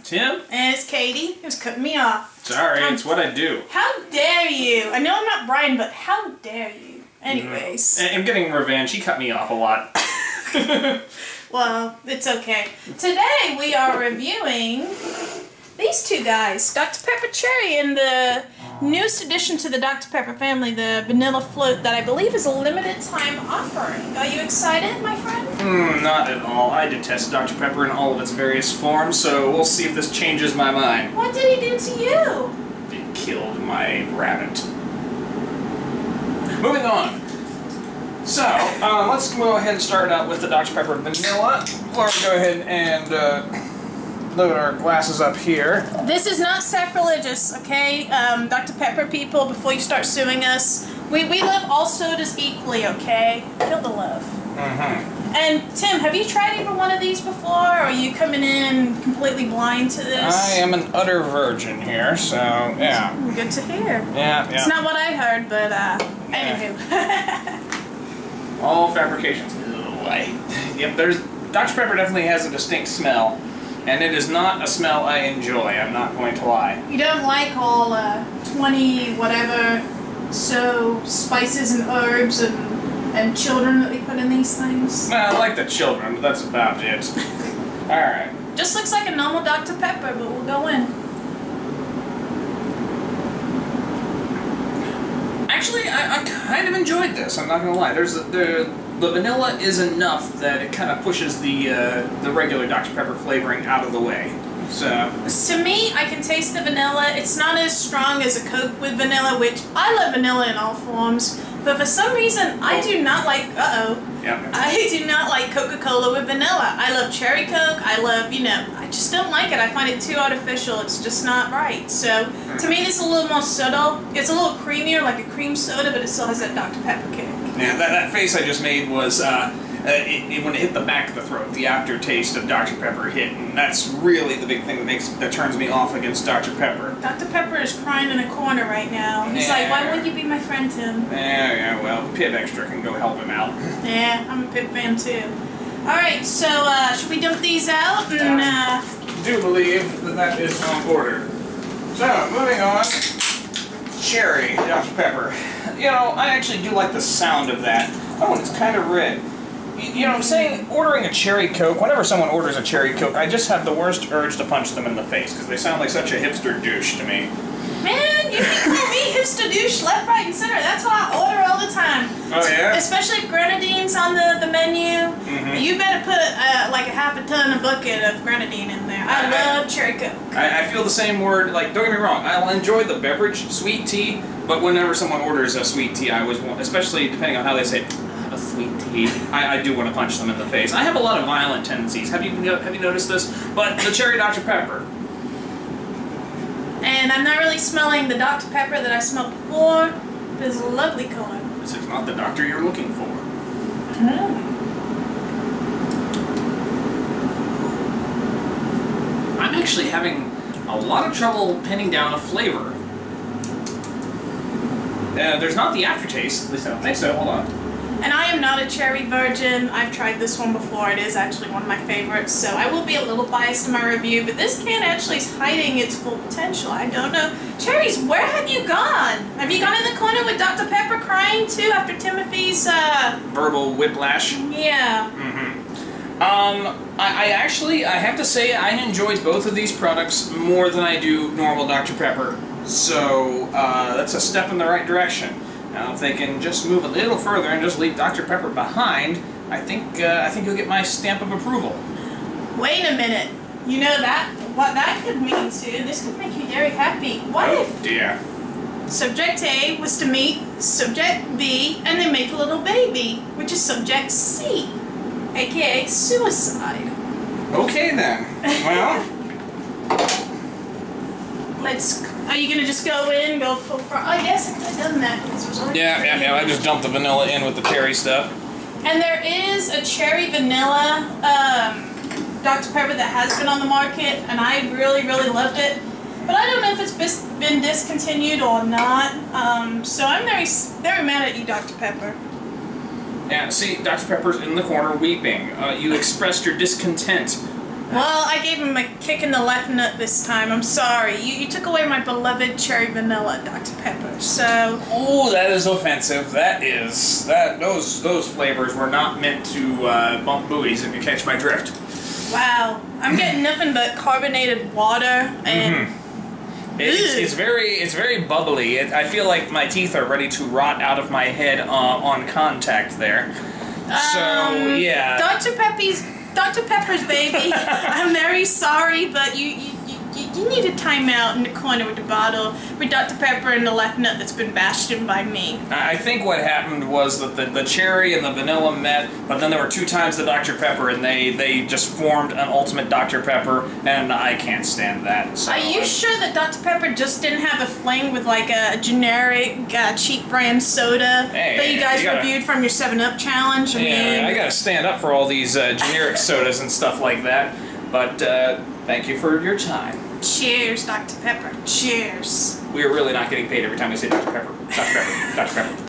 Tim? And it's Katie, who's cutting me off. Sorry, it's what I do. How dare you? I know I'm not Brian, but how dare you? Anyways. I'm getting revenge. He cut me off a lot. Well, it's okay. Today we are reviewing these two guys, Dr. Pepper Cherry and the newest addition to the Dr. Pepper family, the vanilla float that I believe is a limited time offering. Are you excited, my friend? Not at all. I detest Dr. Pepper in all of its various forms, so we'll see if this changes my mind. What did he do to you? It killed my rabbit. Moving on. So, let's go ahead and start out with the Dr. Pepper Vanilla. We'll go ahead and load our glasses up here. This is not sacrilegious, okay? Dr. Pepper people, before you start suing us, we love all sodas equally, okay? Feel the love. Mm-hmm. And Tim, have you tried either one of these before, or are you coming in completely blind to this? I am an utter virgin here, so yeah. Good to hear. Yeah. It's not what I heard, but anywho. All fabrications. Yep, Dr. Pepper definitely has a distinct smell, and it is not a smell I enjoy, I'm not going to lie. You don't like all 20 whatever spices and herbs and children that they put in these things? Well, I like the children, but that's about it. Alright. Just looks like a normal Dr. Pepper, but we'll go in. Actually, I kind of enjoyed this, I'm not going to lie. The vanilla is enough that it kind of pushes the regular Dr. Pepper flavoring out of the way. So to me, I can taste the vanilla. It's not as strong as a Coke with vanilla, which I love vanilla in all forms. But for some reason, I do not like, yeah. I do not like Coca-Cola with vanilla. I love cherry Coke. I love, I just don't like it. I find it too artificial. It's just not right. So to me, this is a little more subtle. It's a little creamier, like a cream soda, but it still has that Dr. Pepper kick. Yeah, that face I just made was when it hit the back of the throat, the aftertaste of Dr. Pepper hit, and that's really the big thing that turns me off against Dr. Pepper. Dr. Pepper is crying in a corner right now. He's like, why wouldn't you be my friend, Tim? Yeah, well, Pip Extra can go help him out. Yeah, I'm a Pip fan too. Alright, so should we dump these out? And I do believe that is on order. So, moving on. Cherry Dr. Pepper. I actually do like the sound of that. Oh, and it's kind of red. You know what I'm saying? Ordering a cherry Coke, whenever someone orders a cherry Coke, I just have the worst urge to punch them in the face, because they sound like such a hipster douche to me. Man, you can call me hipster douche left, right, and center. That's what I order all the time. Oh, yeah? Especially if grenadine's on the menu. Mm-hmm. You better put like a half a ton of bucket of grenadine in there. I love cherry Coke. I feel the same word. Like, don't get me wrong, I'll enjoy the beverage, sweet tea, but whenever someone orders a sweet tea, I always want, especially depending on how they say it, a sweet tea, I do want to punch them in the face. I have a lot of violent tendencies. Have you noticed this? But the cherry Dr. Pepper. And I'm not really smelling the Dr. Pepper that I smelled before. It's a lovely color. This is not the doctor you're looking for. I'm actually having a lot of trouble pinning down a flavor. There's not the aftertaste, at least I don't think so. Hold on. And I am not a cherry virgin. I've tried this one before. It is actually one of my favorites, so I will be a little biased in my review, but this can actually is hiding its full potential. I don't know. Cherries, where have you gone? Have you gone in the corner with Dr. Pepper crying too after Timothy's, verbal whiplash? Yeah. Mm-hmm. I have to say I enjoyed both of these products more than I do normal Dr. Pepper, so that's a step in the right direction. Now, if they can just move a little further and just leave Dr. Pepper behind, I think you'll get my stamp of approval. Wait a minute. You know what that could mean too? This could make you very happy. What if dear. Subject A was to meet Subject B and they make a little baby, which is Subject C, aka suicide. Okay then. Well, Are you gonna just go in, go full front? Oh, yes, I could have done that. yeah. I just dumped the vanilla in with the cherry stuff. And there is a cherry vanilla Dr. Pepper that has been on the market, and I really, really loved it. But I don't know if it's been discontinued or not. So I'm very mad at you, Dr. Pepper. Yeah, see, Dr. Pepper's in the corner weeping. You expressed your discontent Well, I gave him a kick in the left nut this time. I'm sorry. You took away my beloved cherry vanilla Dr. Pepper. So. Oh, that is offensive. Those flavors were not meant to bump buoys, if you catch my drift. Wow, I'm getting nothing but carbonated water and. It's very bubbly. I feel like my teeth are ready to rot out of my head on contact there. So yeah. Dr. Pepper's baby. I'm very sorry, but you need a timeout in the corner with the bottle with Dr. Pepper and the left nut that's been bashed in by me. I think what happened was that the cherry and the vanilla met, but then there were 2 times the Dr. Pepper, and they just formed an ultimate Dr. Pepper, and I can't stand that. So Are you sure that Dr. Pepper just didn't have a fling with like a generic cheap brand soda that you guys reviewed from your 7-Up challenge? I gotta stand up for all these generic sodas and stuff like that, but thank you for your time. Cheers, Dr. Pepper. Cheers. We are really not getting paid every time we say Dr. Pepper. Dr. Pepper. Dr. Pepper.